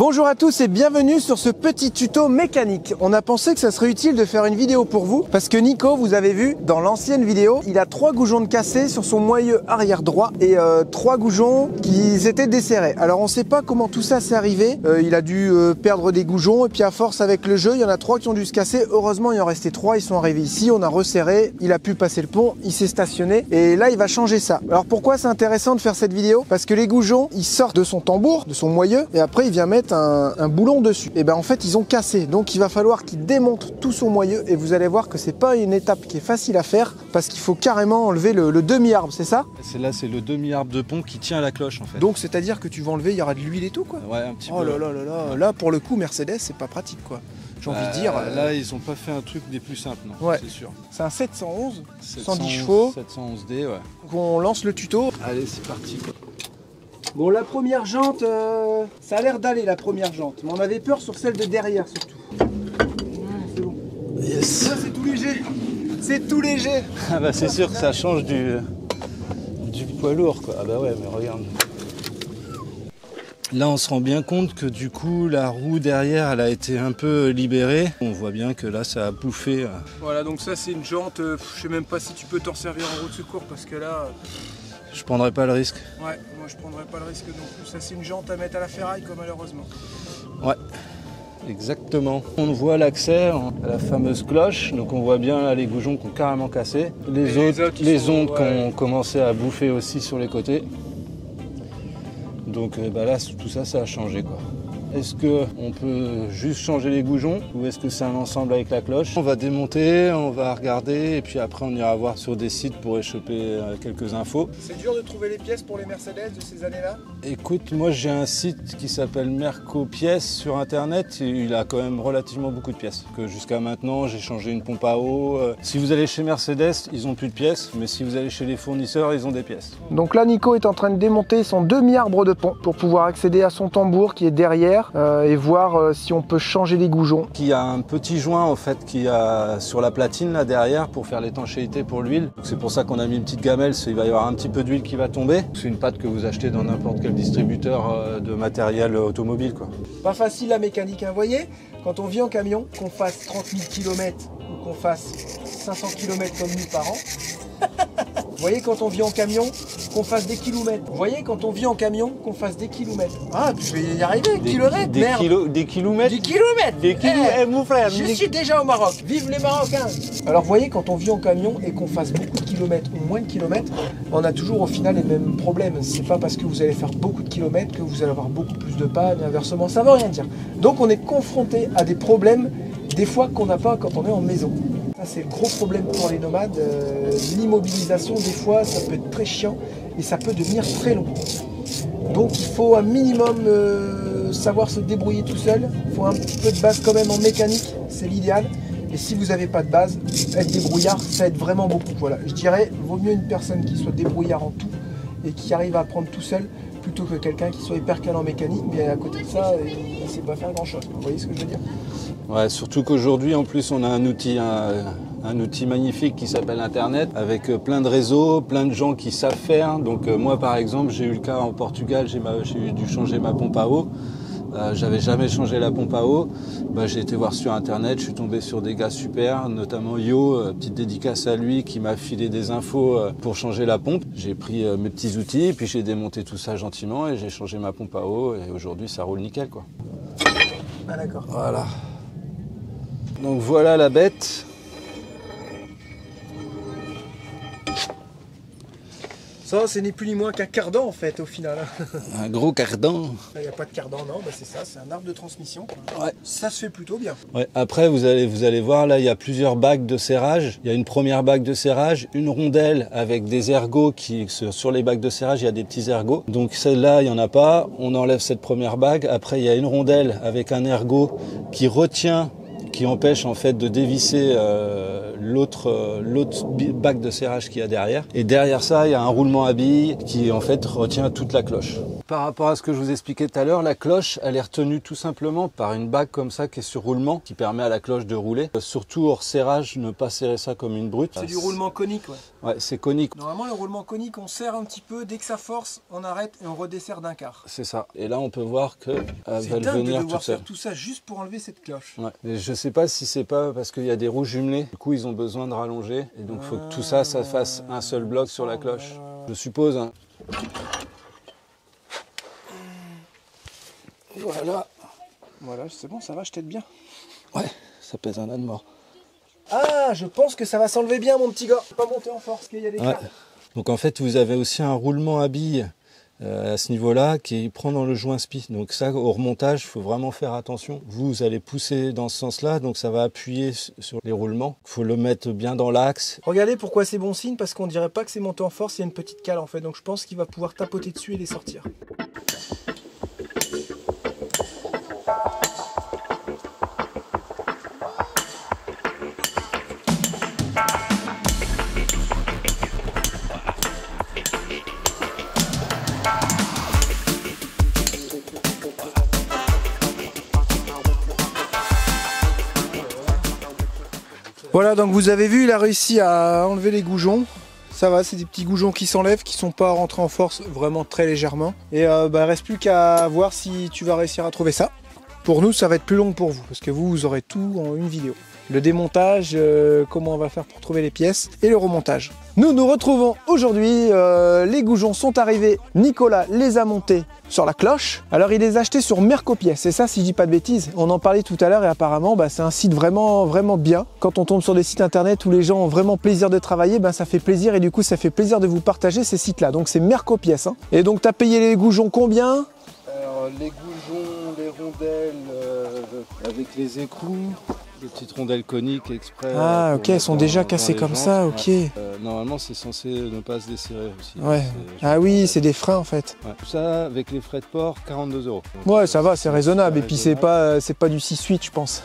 Bonjour à tous et bienvenue sur ce petit tuto mécanique. On a pensé que ça serait utile de faire une vidéo pour vous parce que Nico, vous avez vu dans l'ancienne vidéo, il a 3 goujons de cassés sur son moyeu arrière droit et 3 goujons qui étaient desserrés. Alors on ne sait pas comment tout ça s'est arrivé. Il a dû perdre des goujons et puis à force avec le jeu, il y en a 3 qui ont dû se casser. Heureusement, il en restait 3, ils sont arrivés ici, on a resserré, il a pu passer le pont, il s'est stationné et là il va changer ça. Alors pourquoi c'est intéressant de faire cette vidéo? Parce que les goujons, ils sortent de son tambour, de son moyeu et après il vient mettre un boulon dessus. Et ben en fait ils ont cassé, donc il va falloir qu'il démonte tout son moyeu et vous allez voir que c'est pas une étape qui est facile à faire parce qu'il faut carrément enlever le demi-arbre, c'est ça? C'est le demi-arbre de pont qui tient à la cloche en fait. Donc c'est à dire que tu vas enlever, il y aura de l'huile et tout quoi? Ouais, un petit peu. Oh là là là là, là pour le coup Mercedes c'est pas pratique quoi. J'ai envie de dire. Là ils ont pas fait un truc des plus simples, non, ouais. C'est sûr. C'est un 711, 110 chevaux. 711D, ouais. Donc on lance le tuto. Allez, c'est parti quoi. Bon, la première jante, ça a l'air d'aller la première jante, mais on avait peur sur celle de derrière surtout. C'est bon. Yes. Ça c'est tout léger. C'est tout léger. Ah bah c'est sûr que ça change du poids lourd quoi. Ah bah ouais, mais regarde. Là on se rend bien compte que du coup la roue derrière elle a été un peu libérée. On voit bien que là ça a bouffé. Voilà, donc ça c'est une jante, je sais même pas si tu peux t'en servir en roue de secours parce que là... Je prendrais pas le risque. Ouais, moi je prendrais pas le risque non plus. Ça c'est une jante à mettre à la ferraille quoi malheureusement. Ouais, exactement. On voit l'accès à la fameuse cloche, donc on voit bien là les goujons qui ont carrément cassé. Les autres qui ont commencé à bouffer aussi sur les côtés. Donc bah là tout ça a changé quoi. Est-ce qu'on peut juste changer les goujons ou est-ce que c'est un ensemble avec la cloche? On va démonter, on va regarder et puis après on ira voir sur des sites pour échoper quelques infos. C'est dur de trouver les pièces pour les Mercedes de ces années-là? Écoute, moi j'ai un site qui s'appelle Merco Pièces sur internet et il a quand même relativement beaucoup de pièces. Que jusqu'à maintenant j'ai changé une pompe à eau. Si vous allez chez Mercedes, ils n'ont plus de pièces, mais si vous allez chez les fournisseurs, ils ont des pièces. Donc là Nico est en train de démonter son demi-arbre de pont pour pouvoir accéder à son tambour qui est derrière. Et voir si on peut changer les goujons. Il y a un petit joint en fait qui a sur la platine là derrière pour faire l'étanchéité pour l'huile. C'est pour ça qu'on a mis une petite gamelle, il va y avoir un petit peu d'huile qui va tomber. C'est une pâte que vous achetez dans n'importe quel distributeur de matériel automobile quoi. Pas facile la mécanique, hein. Vous voyez, quand on vit en camion, qu'on fasse 30 000 km ou qu'on fasse 500 km comme nous par an. Vous voyez quand on vit en camion, qu'on fasse des kilomètres. Vous voyez quand on vit en camion, qu'on fasse des kilomètres. Ah, je vais y arriver, kilomètres, merde. Des kilomètres. Des kilomètres. Des kilomètres, mon frère. Je suis déjà au Maroc, vive les Marocains. Alors vous voyez quand on vit en camion et qu'on fasse beaucoup de kilomètres ou moins de kilomètres, on a toujours au final les mêmes problèmes. C'est pas parce que vous allez faire beaucoup de kilomètres que vous allez avoir beaucoup plus de panne et inversement, ça veut rien dire. Donc on est confronté à des problèmes des fois qu'on n'a pas quand on est en maison. Ça c'est le gros problème pour les nomades, l'immobilisation des fois ça peut être très chiant et ça peut devenir très long. Donc il faut un minimum savoir se débrouiller tout seul, il faut un petit peu de base quand même en mécanique, c'est l'idéal. Et si vous n'avez pas de base, être débrouillard ça aide vraiment beaucoup. Voilà, je dirais, vaut mieux une personne qui soit débrouillard en tout et qui arrive à apprendre tout seul plutôt que quelqu'un qui soit hyper calé en mécanique mais à côté de ça il ne sait pas faire grand chose. Vous voyez ce que je veux dire? Ouais, surtout qu'aujourd'hui en plus on a un outil magnifique qui s'appelle Internet avec plein de réseaux, plein de gens qui savent faire. Donc moi par exemple j'ai eu le cas en Portugal, j'ai dû changer ma pompe à eau. J'avais jamais changé la pompe à eau. J'ai été voir sur internet, je suis tombé sur des gars super, notamment Yo, petite dédicace à lui qui m'a filé des infos pour changer la pompe. J'ai pris mes petits outils, puis j'ai démonté tout ça gentiment et j'ai changé ma pompe à eau et aujourd'hui ça roule nickel quoi. Ah d'accord. Voilà. Donc voilà la bête. Ça, c'est ni plus ni moins qu'un cardan en fait au final. Un gros cardan. Il n'y a pas de cardan, non, c'est ça, c'est un arbre de transmission. Ouais. Ça se fait plutôt bien. Ouais. Après, vous allez voir, là, il y a plusieurs bagues de serrage. Il y a une première bague de serrage, une rondelle avec des ergots sur les bagues de serrage, il y a des petits ergots. Donc celle-là, il n'y en a pas. On enlève cette première bague. Après, il y a une rondelle avec un ergot qui retient, qui empêche en fait de dévisser l'autre bague de serrage qu'il y a derrière. Et derrière ça, il y a un roulement à billes qui en fait retient toute la cloche. par rapport à ce que je vous expliquais tout à l'heure, la cloche, elle est retenue tout simplement par une bague comme ça qui est sur roulement, qui permet à la cloche de rouler. Surtout hors serrage, ne pas serrer ça comme une brute. C'est du roulement conique, ouais. Ouais, c'est conique. Normalement, le roulement conique, on serre un petit peu, dès que ça force, on arrête et on redesserre d'un quart. C'est ça. Et là, on peut voir qu'elle va C'est dingue venir de toute devoir seule. faire tout ça juste pour enlever cette cloche. Ouais. Mais je sais pas si c'est pas parce qu'il y a des roues jumelées. Du coup, ils ont besoin de rallonger. Et donc, il faut que tout ça, ça fasse un seul bloc sur la cloche. Je suppose. Hein. Voilà. Voilà, c'est bon, ça va, je t'aide bien. Ouais, ça pèse un âne mort. Ah, je pense que ça va s'enlever bien, mon petit gars. Pas monter en force, qu'il y a des Ouais. cartes. Donc en fait, vous avez aussi un roulement à billes à ce niveau-là qui prend dans le joint spi. Donc ça, au remontage, il faut vraiment faire attention. Vous allez pousser dans ce sens-là, donc ça va appuyer sur les roulements. Il faut le mettre bien dans l'axe. Regardez pourquoi c'est bon signe, parce qu'on dirait pas que c'est monté en force, il y a une petite cale en fait. Donc je pense qu'il va pouvoir tapoter dessus et les sortir. Voilà, donc vous avez vu, il a réussi à enlever les goujons. Ça va, c'est des petits goujons qui s'enlèvent, qui sont pas rentrés en force vraiment très légèrement. Et il reste plus qu'à voir si tu vas réussir à trouver ça. Pour nous, ça va être plus long pour vous, parce que vous aurez tout en une vidéo. Le démontage, comment on va faire pour trouver les pièces, et le remontage. Nous nous retrouvons aujourd'hui, les goujons sont arrivés, Nicolas les a montés sur la cloche. Alors il les a achetés sur Mercopièces, c'est ça si je dis pas de bêtises. On en parlait tout à l'heure et apparemment c'est un site vraiment bien. Quand on tombe sur des sites internet où les gens ont vraiment plaisir de travailler, ça fait plaisir et du coup ça fait plaisir de vous partager ces sites là. Donc c'est Mercopièces. Hein. Et donc tu as payé les goujons combien? Alors les goujons, les rondelles avec les écrous. Des petites rondelles coniques exprès. Ah ok, elles sont déjà cassées comme ça, ok. Ouais. Normalement c'est censé ne pas se desserrer aussi. Ouais. Ah oui, c'est des freins en fait. Ouais. Tout ça avec les frais de port, 42 €. Ouais, ça va, c'est raisonnable. Et puis c'est pas du 6/8 je pense,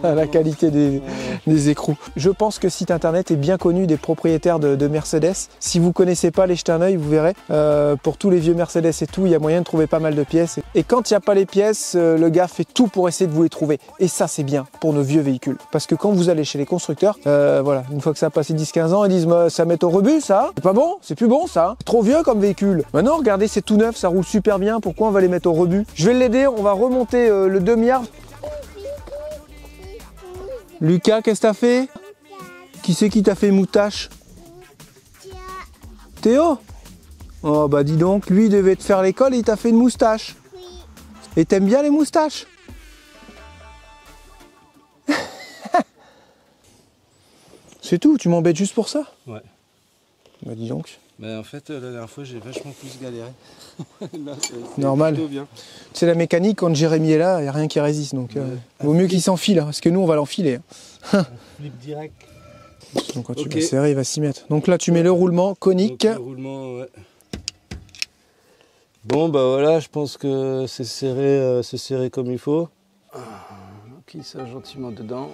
la qualité des écrous. Je pense que le site internet est bien connu des propriétaires de Mercedes. Si vous connaissez pas, les jetez un œil, vous verrez. Pour tous les vieux Mercedes et tout, il y a moyen de trouver pas mal de pièces. Et quand il n'y a pas les pièces, le gars fait tout pour essayer de vous les trouver. Et ça c'est bien pour nos vieux véhicules. Parce que quand vous allez chez les constructeurs, voilà, une fois que ça a passé 10-15 ans, ils disent ça met au rebut ça, c'est pas bon, c'est plus bon ça, c'est trop vieux comme véhicule. Maintenant regardez, c'est tout neuf, ça roule super bien, pourquoi on va les mettre au rebut? Je vais l'aider, on va remonter le demi-arbre. Lucas, qu'est-ce que t'as fait? Qui c'est qui t'a fait moustache? Théo? Oh bah dis donc, lui il devait te faire l'école et il t'a fait une moustache. Et t'aimes bien les moustaches? C'est tout, tu m'embêtes juste pour ça? Ouais. Bah dis donc. Mais en fait, la dernière fois, j'ai vachement plus galéré. Là, c'est normal. bien. C'est la mécanique, quand Jérémy est là, il n'y a rien qui résiste. Donc vaut mieux qu'il s'enfile, hein, parce que nous, on va l'enfiler. Flip direct. Donc quand tu vas serrer, il va s'y mettre. Donc là, tu mets le roulement conique. Donc, le roulement, ouais. Bon, bah voilà, je pense que c'est serré comme il faut. On glisse ça gentiment dedans.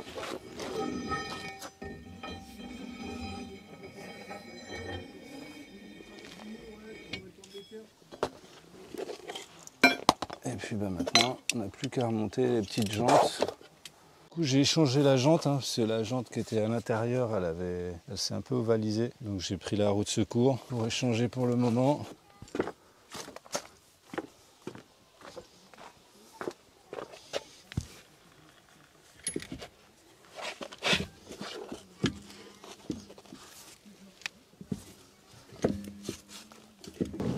Et puis maintenant, on n'a plus qu'à remonter les petites jantes. Du coup, j'ai changé la jante, hein, parce que la jante qui était à l'intérieur, elle s'est un peu ovalisée. Donc j'ai pris la roue de secours pour échanger pour le moment.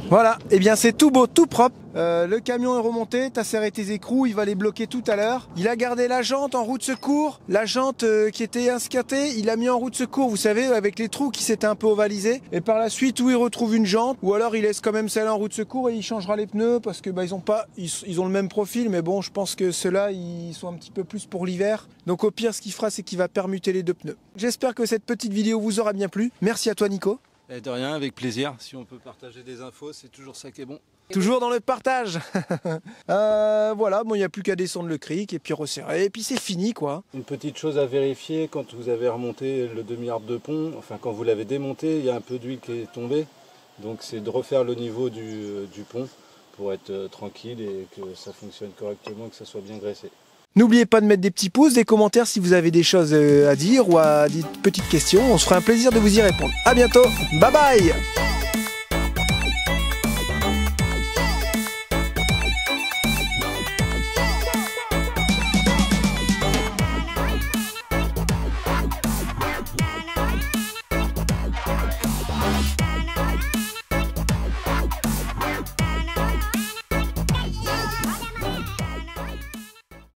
Voilà, et bien c'est tout beau, tout propre. Le camion est remonté, t'as serré tes écrous, il va les bloquer tout à l'heure. Il a gardé la jante en roue de secours, la jante qui était escatée, il l'a mis en roue de secours, vous savez, avec les trous qui s'étaient un peu ovalisés. Et par la suite, où il retrouve une jante, ou alors il laisse quand même celle en roue de secours et il changera les pneus parce que ils ont le même profil, mais bon, je pense que ceux-là, ils sont un petit peu plus pour l'hiver. Donc au pire, ce qu'il fera, c'est qu'il va permuter les deux pneus. J'espère que cette petite vidéo vous aura bien plu. Merci à toi, Nico. Et de rien, avec plaisir. Si on peut partager des infos, c'est toujours ça qui est bon. Toujours dans le partage. Voilà, bon, il n'y a plus qu'à descendre le cric et puis resserrer, et puis c'est fini quoi. Une petite chose à vérifier quand vous avez remonté le demi-arbre de pont, enfin quand vous l'avez démonté, il y a un peu d'huile qui est tombée. Donc c'est de refaire le niveau du pont pour être tranquille et que ça fonctionne correctement, que ça soit bien graissé. N'oubliez pas de mettre des petits pouces, des commentaires si vous avez des choses à dire ou des petites questions. On se fera un plaisir de vous y répondre. À bientôt. Bye bye.